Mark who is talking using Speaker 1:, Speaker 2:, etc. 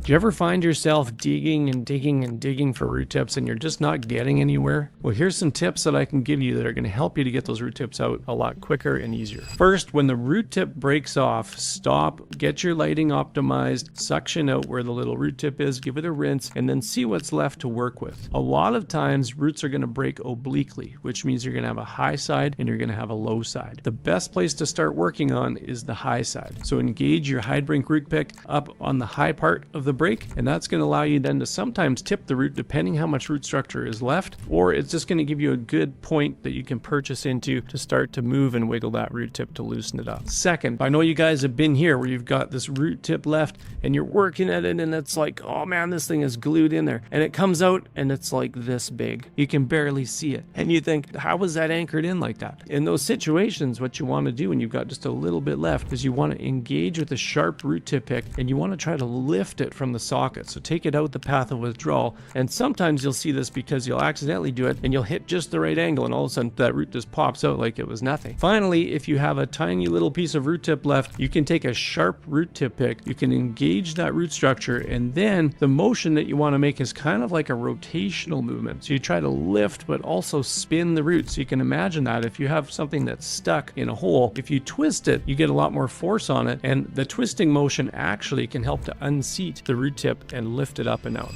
Speaker 1: Do you ever find yourself digging and digging and digging for root tips and you're just not getting anywhere? Well, here's some tips that I can give you that are going to help you to get those root tips out a lot quicker and easier. First, when the root tip breaks off, stop, get your lighting optimized, suction out where the little root tip is, give it a rinse, and then see what's left to work with. A lot of times, roots are going to break obliquely, which means you're going to have a high side and you're going to have a low side. The best place to start working on is the high side. So engage your Heidbrink root pick up on the high part of the break, and that's going to allow you then to sometimes tip the root depending how much root structure is left, or it's just going to give you a good point that you can purchase into to start to move and wiggle that root tip to loosen it up. Second, I know you guys have been here where you've got this root tip left and you're working at it and it's like, oh man, this thing is glued in there, and it comes out and it's like this big. You can barely see it and you think, how was that anchored in like that? In those situations, what you want to do when you've got just a little bit left is you want to engage with a sharp root tip pick and you want to try to lift it from the socket. So take it out the path of withdrawal, and sometimes you'll see this because you'll accidentally do it and you'll hit just the right angle and all of a sudden that root just pops out like it was nothing. Finally, if you have a tiny little piece of root tip left, you can take a sharp root tip pick, you can engage that root structure, and then the motion that you want to make is kind of like a rotational movement. So you try to lift but also spin the root. So you can imagine that if you have something that's stuck in a hole, if you twist it, you get a lot more force on it, and the twisting motion actually can help to unseat the root tip and lift it up and out.